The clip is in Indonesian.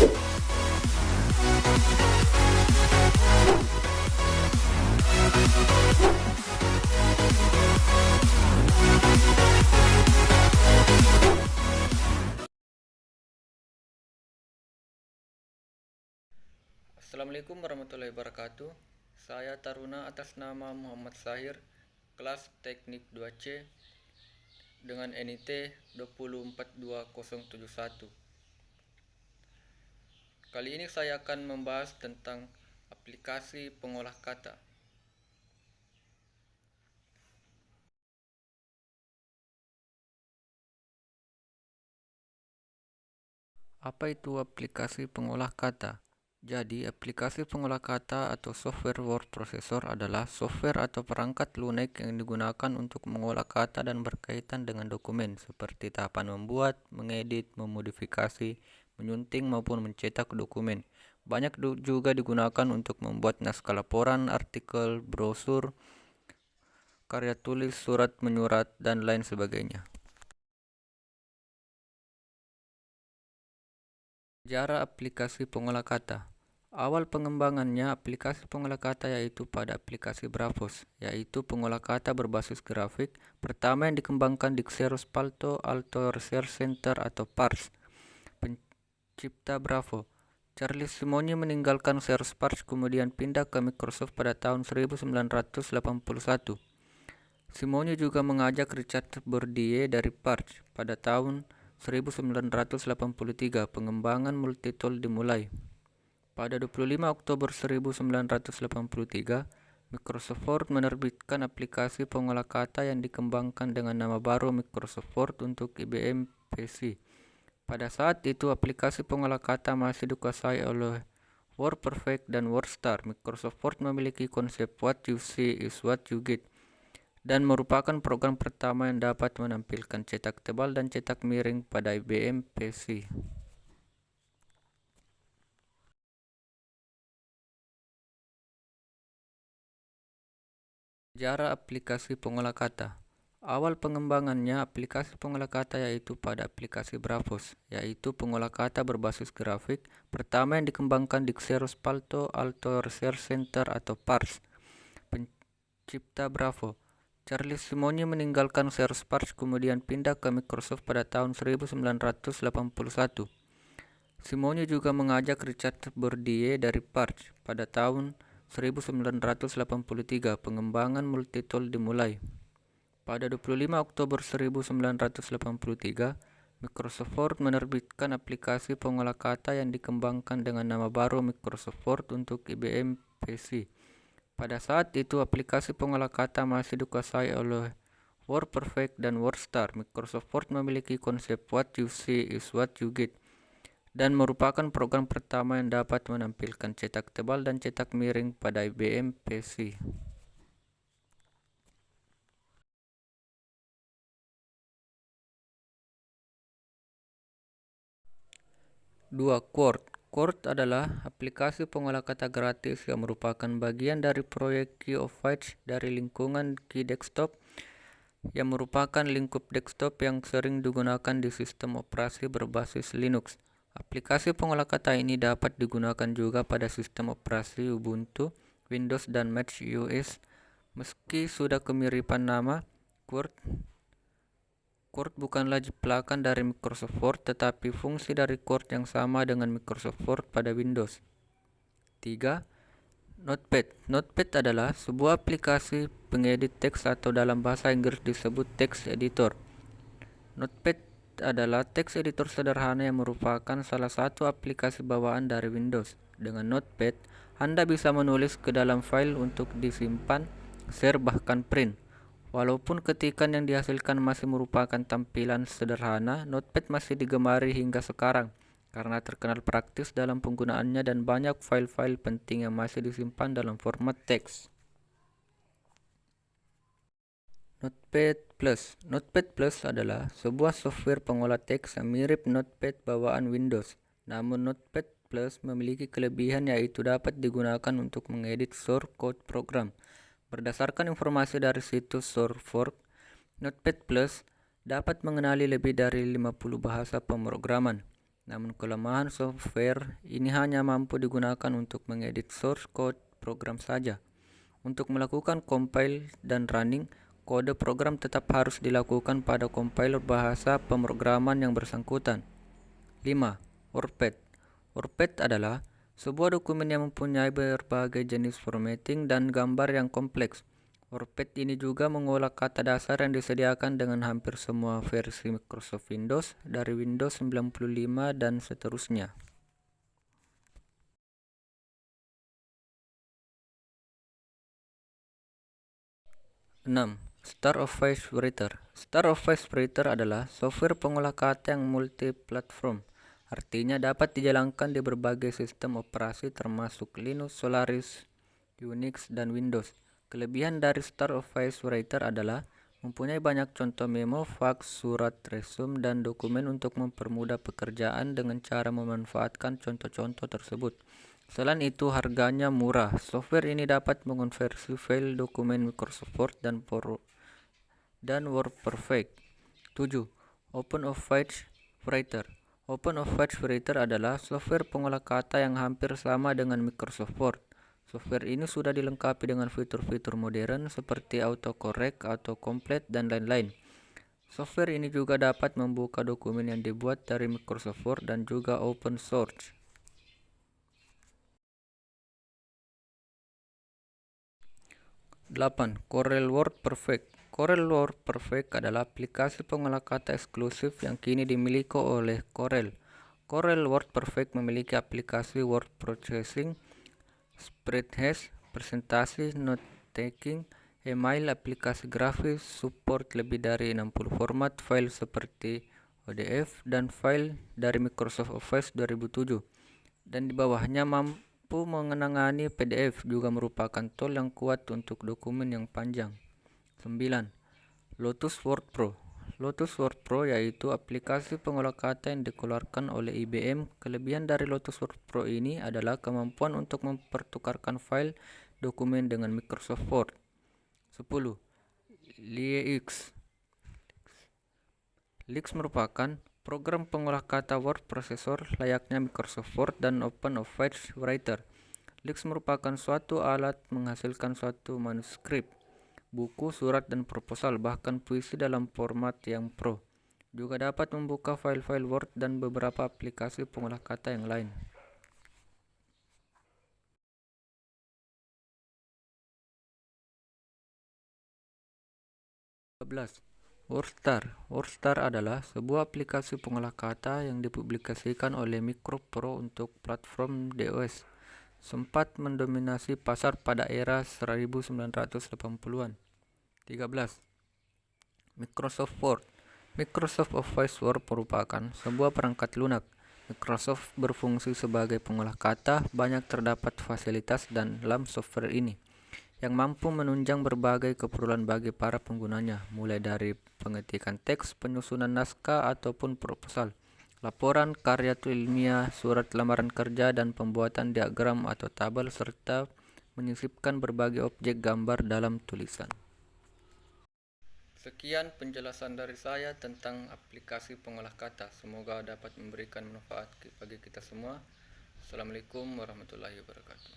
Assalamualaikum warahmatullahi wabarakatuh. Saya Taruna atas nama Muhammad Sahir, kelas Teknik 2C dengan NIT 2042071. Kali ini saya akan membahas tentang aplikasi pengolah kata. Apa itu aplikasi pengolah kata? Jadi, aplikasi pengolah kata atau software word processor adalah software atau perangkat lunak yang digunakan untuk mengolah kata dan berkaitan dengan dokumen, seperti tahapan membuat, mengedit, memodifikasi, menyunting maupun mencetak dokumen. Banyak juga digunakan untuk membuat naskah laporan, artikel, brosur, karya tulis, surat menyurat, dan lain sebagainya. Sejarah aplikasi pengolah kata. Awal pengembangannya aplikasi pengolah kata yaitu pada aplikasi Bravos, yaitu pengolah kata berbasis grafik pertama yang dikembangkan di Xerox Palo Alto Research Center atau PARS. Pencipta Bravo, Charles Simonyi meninggalkan Xerox PARS kemudian pindah ke Microsoft pada tahun 1981. Simonyi juga mengajak Richard Bourdieu dari PARS pada tahun 1983. Pengembangan multitool dimulai. Pada 25 Oktober 1983, Microsoft Word menerbitkan aplikasi pengolah kata yang dikembangkan dengan nama baru Microsoft Word untuk IBM PC. Pada saat itu, aplikasi pengolah kata masih dikuasai oleh WordPerfect dan WordStar. Microsoft Word memiliki konsep what you see is what you get dan merupakan program pertama yang dapat menampilkan cetak tebal dan cetak miring pada IBM PC. Sejarah aplikasi pengolah kata. Awal pengembangannya aplikasi pengolah kata yaitu pada aplikasi Bravos, yaitu pengolah kata berbasis grafik pertama yang dikembangkan di Xerox Palo Alto Research Center atau PARS. Pencipta Bravo, Charles Simonyi meninggalkan Xerox PARS kemudian pindah ke Microsoft pada tahun 1981. Simonyi juga mengajak Richard Bourdieu dari PARS pada tahun 1983. Pengembangan multitool dimulai. Pada 25 Oktober 1983, Microsoft Word menerbitkan aplikasi pengolah kata yang dikembangkan dengan nama baru Microsoft Word untuk IBM PC. Pada saat itu, aplikasi pengolah kata masih dikuasai oleh WordPerfect dan WordStar. Microsoft Word memiliki konsep what you see is what you get dan merupakan program pertama yang dapat menampilkan cetak tebal dan cetak miring pada IBM PC. Dua, Quote. Quote adalah aplikasi pengolah kata gratis yang merupakan bagian dari proyek Key of Fights dari lingkungan Key Desktop yang merupakan lingkup desktop yang sering digunakan di sistem operasi berbasis Linux. Aplikasi pengolah kata ini dapat digunakan juga pada sistem operasi Ubuntu, Windows, dan Mac OS. Meski sudah kemiripan nama, Quote bukanlah jiplakan dari Microsoft Word, tetapi fungsi dari Quote yang sama dengan Microsoft Word pada Windows. 3. Notepad. Notepad adalah sebuah aplikasi pengedit teks atau dalam bahasa Inggris disebut text editor. Notepad adalah text editor sederhana yang merupakan salah satu aplikasi bawaan dari Windows. Dengan Notepad, Anda bisa menulis ke dalam file untuk disimpan, share, bahkan print. Walaupun ketikan yang dihasilkan masih merupakan tampilan sederhana, Notepad masih digemari hingga sekarang karena terkenal praktis dalam penggunaannya dan banyak file-file penting yang masih disimpan dalam format teks. Notepad Plus. Notepad Plus adalah sebuah software pengolah teks yang mirip Notepad bawaan Windows. Namun Notepad Plus memiliki kelebihan yaitu dapat digunakan untuk mengedit source code program. Berdasarkan informasi dari situs SourceForge, Notepad Plus dapat mengenali lebih dari 50 bahasa pemrograman. Namun kelemahan software ini hanya mampu digunakan untuk mengedit source code program saja. Untuk melakukan compile dan running, kode program tetap harus dilakukan pada compiler bahasa pemrograman yang bersangkutan. 5. WordPad. WordPad adalah sebuah dokumen yang mempunyai berbagai jenis formatting dan gambar yang kompleks. WordPad ini juga mengolah kata dasar yang disediakan dengan hampir semua versi Microsoft Windows dari Windows 95 dan seterusnya. 6. Star of Voice Writer. Star of Voice Writer adalah software pengolah kata yang multi-platform. Artinya dapat dijalankan di berbagai sistem operasi termasuk Linux, Solaris, Unix, dan Windows. Kelebihan dari Star of Voice Writer adalah mempunyai banyak contoh memo, fax, surat, resume, dan dokumen untuk mempermudah pekerjaan dengan cara memanfaatkan contoh-contoh tersebut. Selain itu, harganya murah. Software ini dapat mengonversi file dokumen Microsoft Word dan WordPerfect. 7. OpenOffice Writer. OpenOffice Writer adalah software pengolah kata yang hampir sama dengan Microsoft Word. Software ini sudah dilengkapi dengan fitur-fitur modern seperti autocorrect, autocomplete, dan lain-lain. Software ini juga dapat membuka dokumen yang dibuat dari Microsoft Word dan juga open source. 8. Corel Word Perfect. Corel Word Perfect adalah aplikasi pengolah kata eksklusif yang kini dimiliki oleh Corel. Corel Word Perfect memiliki aplikasi word processing, spreadsheet, presentasi, note-taking, email, aplikasi grafis, support lebih dari 60 format file seperti ODF dan file dari Microsoft Office 2007. Dan di bawahnya mampu mengenangani PDF, juga merupakan tool yang kuat untuk dokumen yang panjang. 9. Lotus Word Pro. Lotus Word Pro yaitu aplikasi pengolah kata yang dikeluarkan oleh IBM. Kelebihan dari Lotus Word Pro ini adalah kemampuan untuk mempertukarkan file dokumen dengan Microsoft Word. 10. LeX. LeX merupakan program pengolah kata word processor layaknya Microsoft Word dan OpenOffice Writer. LeX merupakan suatu alat menghasilkan suatu manuskrip, buku, surat, dan proposal, bahkan puisi dalam format yang pro. Juga dapat membuka file-file Word dan beberapa aplikasi pengolah kata yang lain. 12. WordStar. WordStar adalah sebuah aplikasi pengolah kata yang dipublikasikan oleh Microprose untuk platform DOS. Sempat mendominasi pasar pada era 1980-an. 13. Microsoft Word. Microsoft Office Word merupakan sebuah perangkat lunak. Microsoft berfungsi sebagai pengolah kata. Banyak terdapat fasilitas dalam software ini yang mampu menunjang berbagai keperluan bagi para penggunanya, mulai dari pengetikan teks, penyusunan naskah ataupun proposal, laporan, karya ilmiah, surat lamaran kerja, dan pembuatan diagram atau tabel, serta menyisipkan berbagai objek gambar dalam tulisan. Sekian penjelasan dari saya tentang aplikasi pengolah kata. Semoga dapat memberikan manfaat bagi kita semua. Assalamualaikum warahmatullahi wabarakatuh.